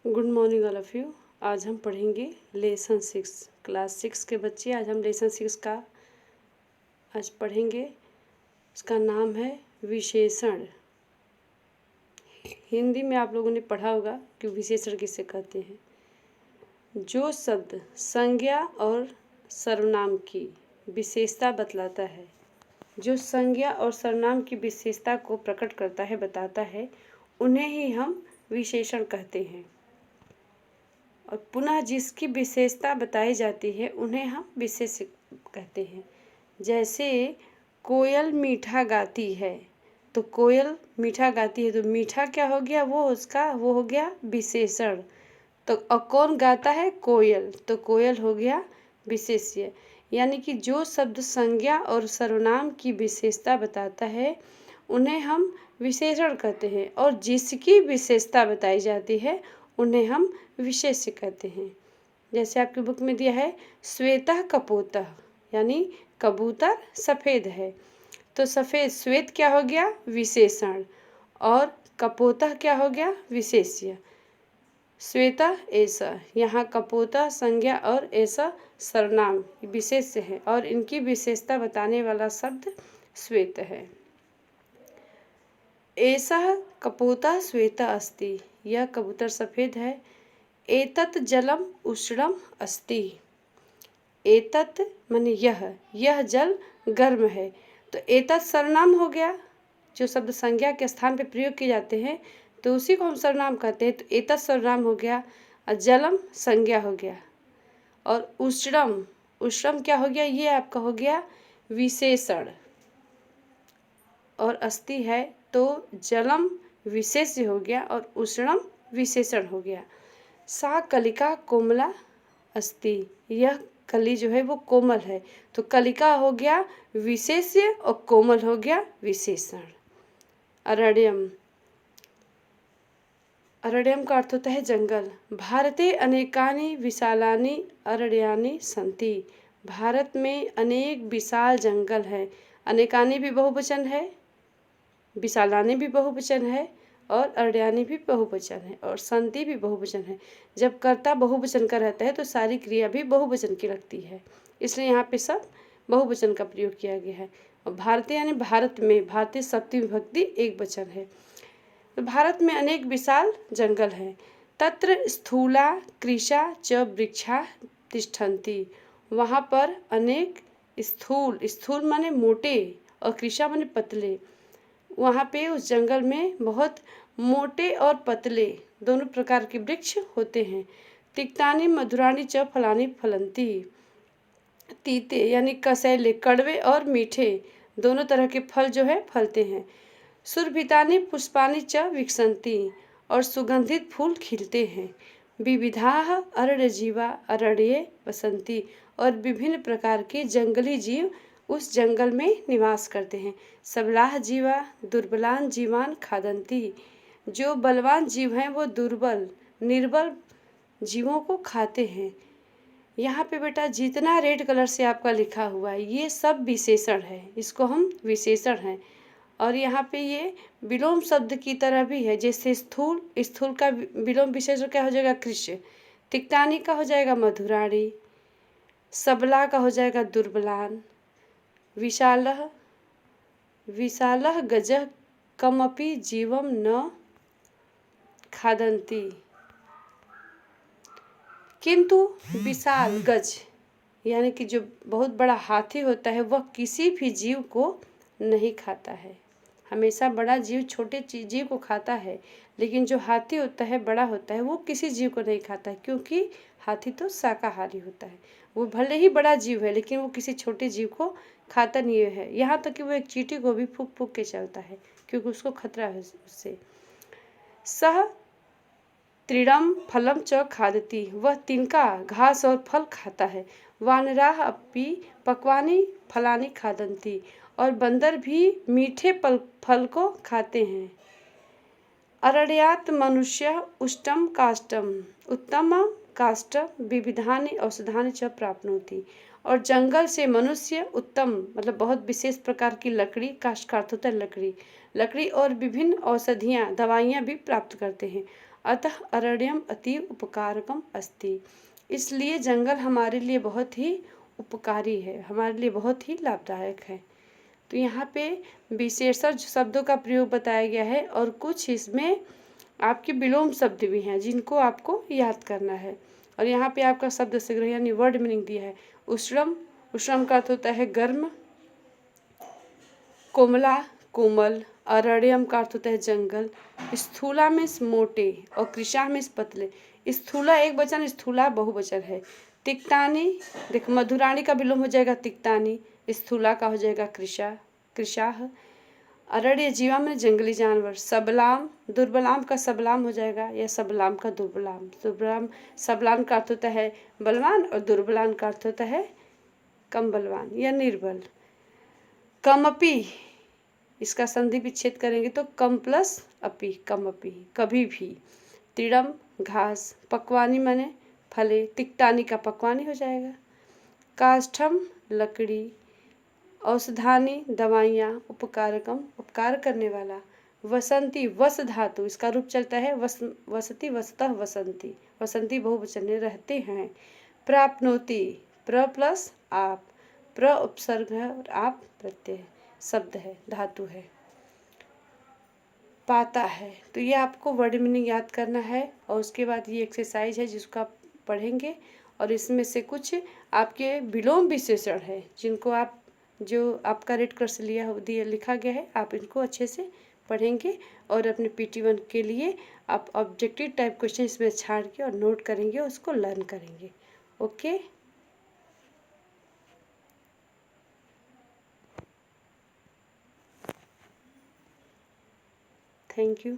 Good morning all of you. आज हम पढ़ेंगे लेसन 6, क्लास 6 के बच्चे। आज हम लेसन 6 का आज पढ़ेंगे। उसका नाम है विशेषण। हिंदी में आप लोगों ने पढ़ा होगा कि विशेषण किसे कहते हैं। जो शब्द संज्ञा और सर्वनाम की विशेषता बतलाता है, जो संज्ञा और सर्वनाम की विशेषता को प्रकट करता है, बताता है, उन्हें ही हम विशेषण कहते हैं। और पुनः जिसकी विशेषता बताई जाती है उन्हें हम विशेष्य कहते हैं। जैसे कोयल मीठा गाती है, तो कोयल मीठा गाती है तो मीठा क्या हो गया, वो हो गया विशेषण। तो कौन गाता है, कोयल, तो कोयल हो गया विशेष्य। यानी कि जो शब्द संज्ञा और सर्वनाम की विशेषता बताता है उन्हें हम विशेषण कहते हैं, और जिसकी विशेषता बताई जाती है उन्हें हम विशेष्य कहते हैं। जैसे आपकी बुक में दिया है श्वेतः कपोतः, यानी कबूतर सफ़ेद है, तो सफ़ेद श्वेत क्या हो गया, विशेषण, और कपोतः क्या हो गया, विशेष्य। श्वेता ऐसा, यहाँ कपोता संज्ञा और ऐसा सर्वनाम विशेष्य है, और इनकी विशेषता बताने वाला शब्द श्वेत है। ऐसा कपोता श्वेता अस्ति, यह कबूतर सफ़ेद है। एतत् जलम उष्णम अस्ति, एतत् माने यह जल गर्म है, तो एतत् सर्वनाम हो गया। जो शब्द संज्ञा के स्थान पे प्रयोग किए जाते हैं तो उसी को हम सर्वनाम कहते हैं, तो एतत् सर्वनाम हो गया, और जलम संज्ञा हो गया, और उष्णम क्या हो गया, ये आपका हो गया विशेषण, और अस्ति है तो जलम विशेष्य हो गया और उष्णम विशेषण हो गया। सा कलिका कोमला अस्ति, यह कली जो है वो कोमल है, तो कलिका हो गया विशेष्य और कोमल हो गया विशेषण। अरण्यम, अरण्यम का अर्थ होता है जंगल। भारते अनेकानि विशालानि अरण्यानि सन्ति, भारत में अनेक विशाल जंगल हैं। अनेकानि भी बहुवचन है, विशालानि भी बहुवचन है, और अरण्यानि भी बहुवचन है, और संति भी बहुवचन है। जब कर्ता बहुवचन का रहता है तो सारी क्रिया भी बहुवचन की लगती है, इसलिए यहाँ पे सब बहुवचन का प्रयोग किया गया है। और भारतीय यानी भारत में, भारतीय सप्तमी विभक्ति एक वचन है। तो भारत में अनेक विशाल जंगल हैं। तत्र स्थूला कृशा च वृक्षा तिष्ठन्ति, वहाँ पर अनेक स्थूल माने मोटे और कृशा माने पतले, वहाँ पे उस जंगल में बहुत मोटे और पतले दोनों प्रकार के वृक्ष होते हैं। तिक्तानि मधुराणि च फलानि फलन्ति, तीते यानी कसैले, कड़वे और मीठे दोनों तरह के फल जो है फलते हैं। सुरभितानि पुष्पानि च विकसन्ति, और सुगंधित फूल खिलते हैं। विविधाः अरण्यजीवा अरण्ये वसन्ति, और विभिन्न प्रकार के जंगली जीव उस जंगल में निवास करते हैं। सबलाः जीवा दुर्बलान् जीवान् खादन्ति, जो बलवान जीव हैं वो दुर्बल निर्बल जीवों को खाते हैं। यहाँ पे बेटा जितना रेड कलर से आपका लिखा हुआ है ये सब विशेषण है, इसको हम विशेषण हैं। और यहाँ पे ये विलोम शब्द की तरह भी है, जैसे स्थूल का विलोम विशेषण क्या हो जाएगा, कृष्य। तिक्तानी का हो जाएगा मधुराणी, सबला का हो जाएगा दुर्बलान, विशालः गजः कमपि जीवम न खादन्ति, किंतु विशाल गज यानी कि जो बहुत बड़ा हाथी होता है वह किसी भी जीव को नहीं खाता है। हमेशा बड़ा जीव छोटे जीव को खाता है, लेकिन जो हाथी होता है बड़ा होता है वो किसी जीव को नहीं खाता है, क्योंकि हाथी तो शाकाहारी होता है। वो भले ही बड़ा जीव है लेकिन वो किसी छोटे जीव को खाता नहीं है, यहाँ तक कि वो एक चींटी को भी फूंक फूंक के चलता है क्योंकि उसको खतरा है उससे। सह तृणम फलम च खादति, वह तिनका घास और फल खाता है। वानराः अपि पक्वानि फलानि खादन्ति, और बंदर भी मीठे फल को खाते हैं। अरण्यात् मनुष्यः उत्तम काष्ठम विविधानि औषधानि च प्राप्नोति, और जंगल से मनुष्य उत्तम मतलब बहुत विशेष प्रकार की लकड़ी, काष्ठ का अर्थ होता है लकड़ी, लकड़ी और विभिन्न औषधियाँ दवाइयाँ भी प्राप्त करते हैं। अतः अरण्यम अतीव उपकारकम अस्ति, इसलिए जंगल हमारे लिए बहुत ही उपकारी है, हमारे लिए बहुत ही लाभदायक है। तो यहाँ पे विशेषण शब्दों का प्रयोग बताया गया है और कुछ इसमें आपके विलोम शब्द भी हैं जिनको आपको याद करना है। और यहाँ पे आपका शब्द संग्रह यानी वर्ड मीनिंग दिया है। उष्णम, उष्णम का अर्थ होता है गर्म, कोमला कोमल, अरण्यम का अर्थ होता है जंगल, स्थूला मीन्स मोटे और कृशा मीन्स पतले। स्थूला एक वचन, स्थूला बहुवचन है। तिक्तानी, देखो मधुरानी का विलोम हो जाएगा तिक्तानी, स्थूला का हो जाएगा कृशा, कृशाह। अरण्य जीवा में जंगली जानवर। सबलाम, दुर्बलाम का सबलाम हो जाएगा या सबलाम का दुर्बलाम। दुर्बलाम, सबलाम का अर्थ होता है बलवान और दुर्बलान का अर्थ होता है कम बलवान या निर्बल। कमपि, इसका संधि विच्छेद करेंगे तो कम प्लस अपि, कमपि कभी भी। तिड़म घास, पकवानी माने फले, तिक्तानी का पकवानी हो जाएगा। काष्ठम लकड़ी, औषधानी दवाइयाँ, उपकारकम उपकार करने वाला। वसंती, वस धातु, इसका रूप चलता है वसती, वसतः वसंती, वसंती बहुवचन में रहते हैं। प्राप्नोति, प्र प्लस आप, प्र उपसर्ग है और आप प्रत्यय शब्द है, धातु है। पाता है, तो ये आपको वर्ड मीनिंग याद करना है और उसके बाद ये एक्सरसाइज है जिसको आप पढ़ेंगे और इसमें से कुछ आपके विलोम विशेषण है जिनको आप, जो आपका रेड कलर से दिया लिखा गया है, आप इनको अच्छे से पढ़ेंगे और अपने PT1 के लिए आप ऑब्जेक्टिव टाइप क्वेश्चन इसमें छाड़ के और नोट करेंगे और उसको लर्न करेंगे। Okay, thank you.